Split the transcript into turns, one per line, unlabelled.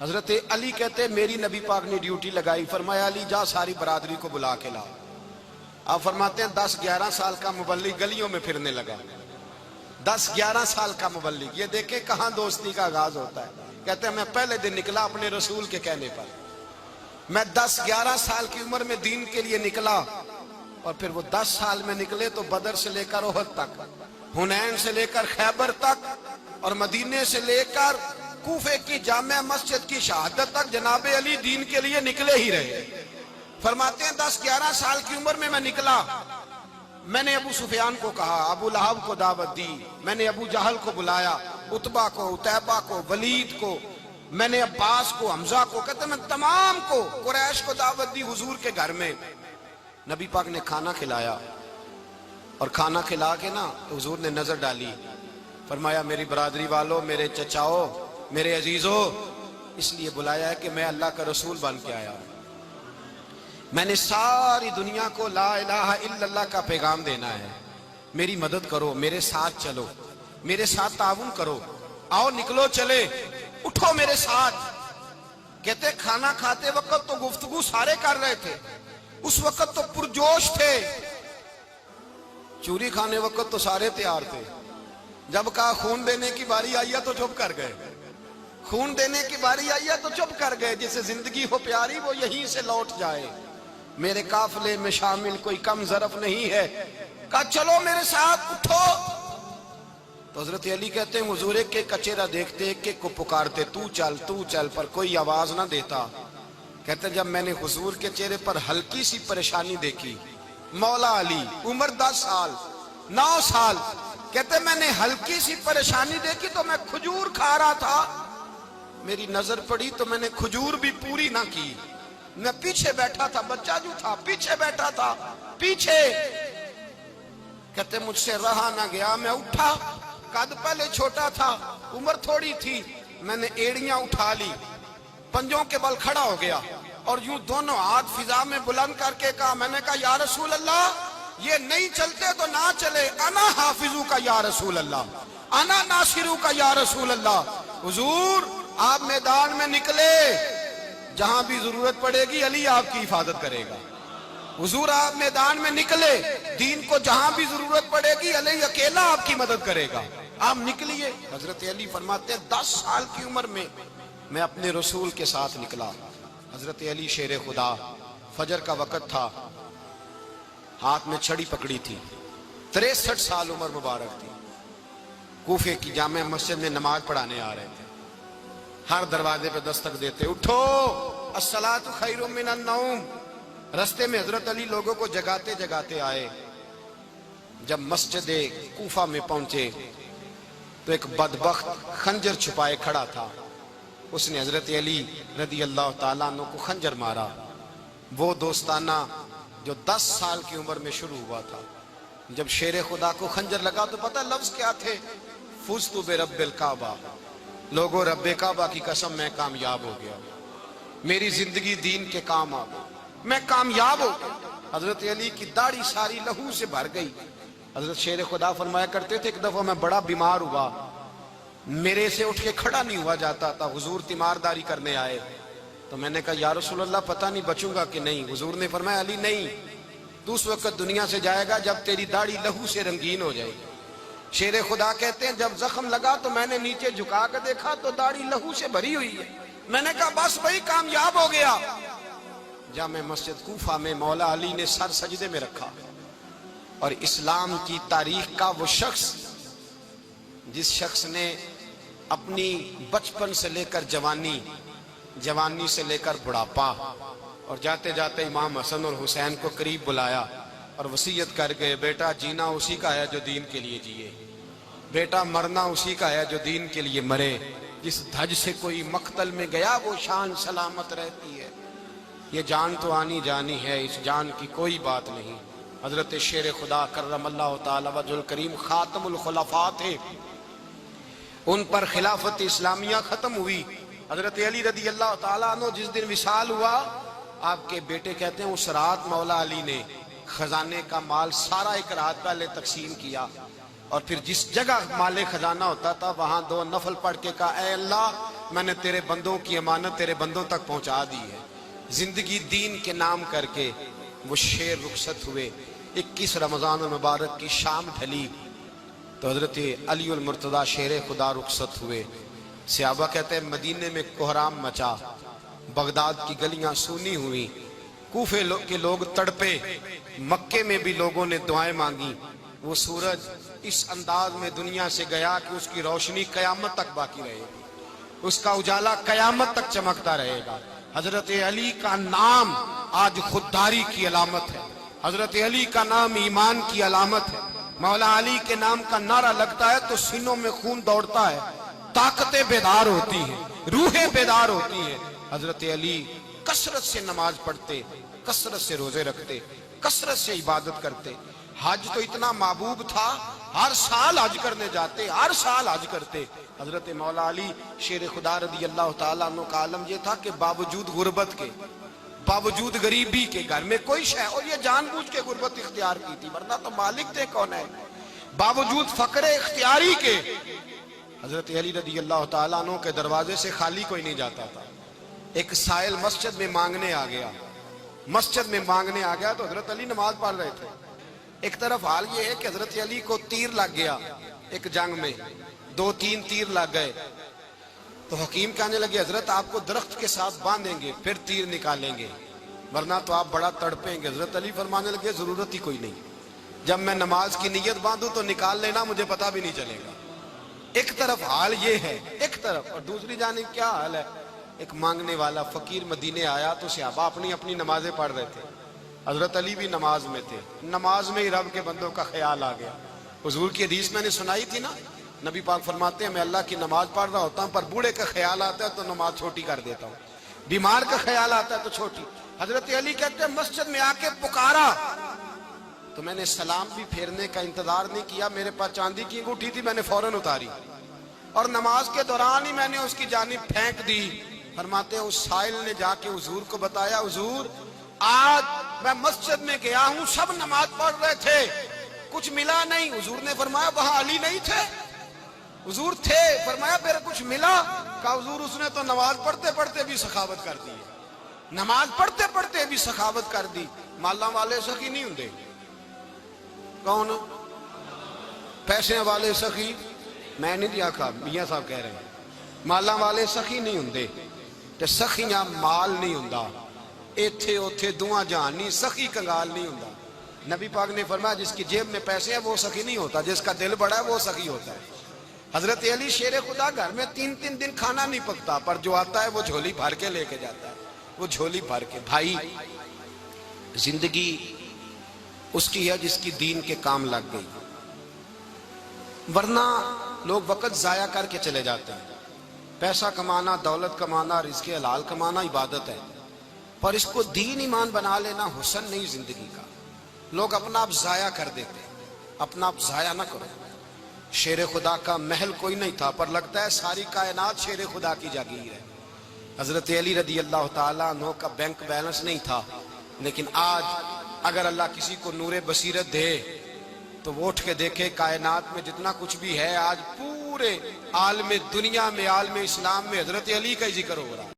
حضرت علی کہتے میری نبی پاک نے ڈیوٹی لگائی، فرمایا علی جا ساری برادری کو بلا کے لا۔ آپ فرماتے ہیں 10-11 سال کا مبلغ گلیوں میں پھرنے لگا، 10-11 سال کا مبلغ۔ یہ دیکھیں کہاں دوستی کا آغاز ہوتا ہے۔ کہتے ہیں میں پہلے دن نکلا اپنے رسول کے کہنے پر، میں 10-11 سال کی عمر میں دین کے لیے نکلا، اور پھر وہ 10 سال میں نکلے تو بدر سے لے کر احد تک، حنین سے لے کر خیبر تک، اور مدینے سے لے کر کوفے کی جامع مسجد کی شہادت تک جناب علی دین کے لیے نکلے ہی رہے۔ فرماتے ہیں 10-11 سال کی عمر میں نکلا، میں نے ابو سفیان کو کہا، ابو لہب کو دعوت دی، میں نے ابو جہل کو بلایا، عتبہ کو، عتیبہ کو، ولید کو، میں نے عباس کو، حمزہ کو، کہتے میں تمام کو، قریش کو دعوت دی حضور کے گھر میں۔ نبی پاک نے کھانا کھلایا، اور کھانا کھلا کے نا تو حضور نے نظر ڈالی، فرمایا میری برادری والوں، میرے چچاؤ، میرے عزیزو، اس لیے بلایا ہے کہ میں اللہ کا رسول بن کے آیا ہوں، میں نے ساری دنیا کو لا الہ الا اللہ کا پیغام دینا ہے، میری مدد کرو، میرے ساتھ چلو، میرے ساتھ تعاون کرو، آؤ نکلو چلے، اٹھو میرے ساتھ۔ کہتے کھانا کھاتے وقت تو گفتگو سارے کر رہے تھے، اس وقت تو پرجوش تھے، چوری کھانے وقت تو سارے تیار تھے، جب کہا خون دینے کی باری آئی ہے تو چپ کر گئے، خون دینے کی باری آئی ہے تو چپ کر گئے، جسے زندگی ہو پیاری وہ یہیں سے لوٹ جائے، میرے قافلے میں شامل کوئی کم ظرف نہیں ہے، کہا چلو میرے ساتھ اٹھو۔ تو حضرت علی کہتے ہیں حضور ایک ایک کا چہرہ دیکھتے، ایک ایک کو پکارتے، تو چل، پر کوئی آواز نہ دیتا۔ کہتے جب میں نے حضور کے چہرے پر ہلکی سی پریشانی دیکھی، مولا علی عمر 10 سال 9 سال، کہتے میں نے ہلکی سی پریشانی دیکھی تو میں کھجور کھا رہا تھا، میری نظر پڑی تو میں نے کھجور بھی پوری نہ کی، میں پیچھے بیٹھا تھا، بچہ جو تھا پیچھے بیٹھا تھا، پیچھے۔ کہتے مجھ سے رہا نہ گیا، میں اٹھا، قد پہلے چھوٹا تھا، عمر تھوڑی تھی، میں نے ایڑیاں اٹھا لی، پنجوں کے بل کھڑا ہو گیا، اور یوں دونوں ہاتھ فضا میں بلند کر کے کہا، میں نے کہا یا رسول اللہ یہ نہیں چلتے تو نہ چلے، انا حافظو کا یا رسول اللہ، انا ناصرو کا یا رسول اللہ۔ حضور آپ میدان میں نکلے، جہاں بھی ضرورت پڑے گی علی آپ کی حفاظت کرے گا، حضور آپ میدان میں نکلے، دین کو جہاں بھی ضرورت پڑے گی علی اکیلا آپ کی مدد کرے گا، آپ نکلیے۔ حضرت علی فرماتے ہیں 10 سال کی عمر میں اپنے رسول کے ساتھ نکلا۔ حضرت علی شیر خدا، فجر کا وقت تھا، ہاتھ میں چھڑی پکڑی تھی، 63 سال عمر مبارک تھی، کوفے کی جامع مسجد میں نماز پڑھانے آ رہے تھے، ہر دروازے پہ دستک دیتے، اٹھو الصلاۃ خیر من النوم۔ رستے میں حضرت علی لوگوں کو جگاتے جگاتے آئے، جب مسجد کوفہ میں پہنچے تو ایک بدبخت خنجر چھپائے کھڑا تھا، اس نے حضرت علی رضی اللہ تعالیٰ عنہ کو خنجر مارا۔ وہ دوستانہ جو 10 سال کی عمر میں شروع ہوا تھا، جب شیر خدا کو خنجر لگا تو پتہ لفظ کیا تھے؟ فزت برب الکعبہ، لوگوں رب کعبہ کی قسم میں کامیاب ہو گیا، میری زندگی دین کے کام آ گئی، میں کامیاب ہو گیا۔ حضرت علی کی داڑھی ساری لہو سے بھر گئی۔ حضرت شیر خدا فرمایا کرتے تھے ایک دفعہ میں بڑا بیمار ہوا، میرے سے اٹھ کے کھڑا نہیں ہوا جاتا تھا، حضور تیمارداری کرنے آئے تو میں نے کہا یا رسول اللہ پتہ نہیں بچوں گا کہ نہیں۔ حضور نے فرمایا علی نہیں، تو اس وقت دنیا سے جائے گا جب تیری داڑھی لہو سے رنگین ہو جائے گی۔ شیر خدا کہتے ہیں جب زخم لگا تو میں نے نیچے جھکا کر دیکھا تو داڑھی لہو سے بھری ہوئی ہے، میں نے کہا بس بھائی کامیاب ہو گیا۔ جامع مسجد کوفہ میں مولا علی نے سر سجدے میں رکھا، اور اسلام کی تاریخ کا وہ شخص جس شخص نے اپنی بچپن سے لے کر جوانی، جوانی سے لے کر بڑھاپا، اور جاتے جاتے امام حسن اور حسین کو قریب بلایا اور وصیت کر گئے، بیٹا جینا اسی کا ہے جو دین کے لیے جیے، بیٹا مرنا اسی کا ہے جو دین کے لیے مرے، جس دھج سے کوئی مقتل میں گیا وہ شان سلامت رہتی ہے، یہ جان تو آنی جانی ہے، اس جان کی کوئی بات نہیں۔ حضرت شیر خدا کرم اللہ تعالی وجہ الکریم خاتم الخلفاء تھے، ان پر خلافت اسلامیہ ختم ہوئی۔ حضرت علی رضی اللہ تعالیٰ عنہ جس دن وصال ہوا، آپ کے بیٹے کہتے ہیں اس رات مولا علی نے خزانے کا مال سارا ایک رات پہلے تقسیم کیا، اور پھر جس جگہ مال خزانہ ہوتا تھا وہاں 2 نفل پڑھ کے کہا اے اللہ میں نے تیرے بندوں کی امانت تیرے بندوں تک پہنچا دی ہے۔ زندگی دین کے نام کر کے وہ شیر رخصت ہوئے۔ 21 رمضان المبارک کی شام ڈھلی تو حضرت علی المرتضیٰ شیر خدا رخصت ہوئے۔ صحابہ کہتے ہیں مدینے میں کوہرام مچا، بغداد کی گلیاں سونی ہوئی، کوفے کے لوگ تڑپے، مکے میں بھی لوگوں نے دعائیں مانگی۔ وہ سورج اس انداز میں دنیا سے گیا کہ اس کی روشنی قیامت تک باقی رہے گی، اس کا اجالا قیامت تک چمکتا رہے گا۔ حضرت علی کا نام آج خودداری کی علامت ہے، حضرت علی کا نام ایمان کی علامت ہے۔ مولا علی کے نام کا نعرہ لگتا ہے تو سینوں میں خون دوڑتا ہے، طاقتیں بیدار ہوتی ہیں، روحیں بیدار ہوتی ہیں۔ حضرت علی کثرت سے نماز پڑھتے، کثرت سے روزے رکھتے، کثرت سے عبادت کرتے۔ حج تو اتنا محبوب تھا، ہر سال حج کرنے جاتے، ہر سال حج کرتے۔ حضرت مولا علی شیر خدا رضی اللہ تعالیٰ عنہ کا عالم یہ تھا کہ باوجود غربت کے، باوجود غریبی کے، گھر میں کوئی شے، اور یہ جان بوجھ کے غربت اختیار کی تھی ورنہ تو مالک تھے کون ہے، باوجود فقر اختیاری کے حضرت علی رضی اللہ تعالیٰ عنہ کے دروازے سے خالی کوئی نہیں جاتا تھا۔ ایک سائل مسجد میں مانگنے آ گیا، مسجد میں مانگنے آ گیا تو حضرت علی نماز پڑھ رہے تھے۔ ایک طرف حال یہ ہے کہ حضرت علی کو تیر لگ گیا ایک جنگ میں، 2-3 تیر لگ گئے تو حکیم کہنے لگے حضرت آپ کو درخت کے ساتھ باندھیں گے پھر تیر نکالیں گے ورنہ تو آپ بڑا تڑپیں گے۔ حضرت علی فرمانے لگے ضرورت ہی کوئی نہیں، جب میں نماز کی نیت باندھوں تو نکال لینا، مجھے پتہ بھی نہیں چلے گا۔ ایک طرف حال یہ ہے، ایک طرف، اور دوسری جانب کیا حال ہے؟ ایک مانگنے والا فقیر مدینے آیا تو صحابہ اپنی اپنی نمازیں پڑھ رہے تھے، حضرت علی بھی نماز میں تھے۔ نماز میں ہی رب کے بندوں کا خیال آ گیا۔ حضور کی حدیث میں نے سنائی تھی نا، نبی پاک فرماتے ہیں میں اللہ کی نماز پڑھ رہا ہوتا ہوں پر بوڑھے کا خیال آتا ہے تو نماز چھوٹی کر دیتا ہوں، بیمار کا خیال آتا ہے تو چھوٹی۔ حضرت علی کہتے ہیں مسجد میں آ کے پکارا تو میں نے سلام بھی پھیرنے کا انتظار نہیں کیا، میرے پاس چاندی کی انگوٹھی تھی، میں نے فوراً اتاری اور نماز کے دوران ہی میں نے اس کی جانب پھینک دی۔ فرماتے ہیں اس سائل نے جا کے حضور کو بتایا، حضور آج میں مسجد میں گیا ہوں، سب نماز پڑھ رہے تھے، کچھ ملا نہیں۔ حضور نے فرمایا وہاں علی نہیں تھے؟ حضور تھے۔ فرمایا پھر کچھ ملا؟ کہا حضور اس نے تو نماز پڑھتے پڑھتے بھی سخاوت کر دی، نماز پڑھتے پڑھتے بھی سخاوت کر دی۔ مالاں والے سخی نہیں ہوندے، کون؟ پیسے والے سخی میں نہیں دیا کہا، میاں صاحب کہہ رہے ہیں مالاں والے سخی نہیں ہوندے تے سخیاں مال نہیں ہوندا، ایتھے اوتھے دعا جہان نہیں، سخی کنگال نہیں ہوندا۔ نبی پاک نے فرمایا جس کی جیب میں پیسے ہیں وہ سخی نہیں ہوتا، جس کا دل بڑا ہے وہ سخی ہوتا ہے۔ حضرت علی شیر خدا گھر میں 3 دن کھانا نہیں پکتا پر جو آتا ہے وہ جھولی بھر کے لے کے جاتا ہے، وہ جھولی بھر کے۔ بھائی زندگی اس کی ہے جس کی دین کے کام لگ گئی، ورنہ لوگ وقت ضائع کر کے چلے جاتے ہیں۔ پیسہ کمانا، دولت کمانا، رزق حلال کمانا عبادت ہے، پر اس کو دین ایمان بنا لینا حسن نہیں زندگی کا۔ لوگ اپنا آپ ضائع کر دیتے ہیں، اپنا آپ ضائع نہ کرو۔ شیر خدا کا محل کوئی نہیں تھا پر لگتا ہے ساری کائنات شیر خدا کی جاگیر ہے۔ حضرت علی رضی اللہ تعالیٰ عنہ کا بینک بیلنس نہیں تھا، لیکن آج اگر اللہ کسی کو نور بصیرت دے تو وہ اٹھ کے دیکھے کائنات میں جتنا کچھ بھی ہے آج پورے عالم دنیا میں، عالم اسلام میں حضرت علی کا ہی ذکر ہو رہا ہے۔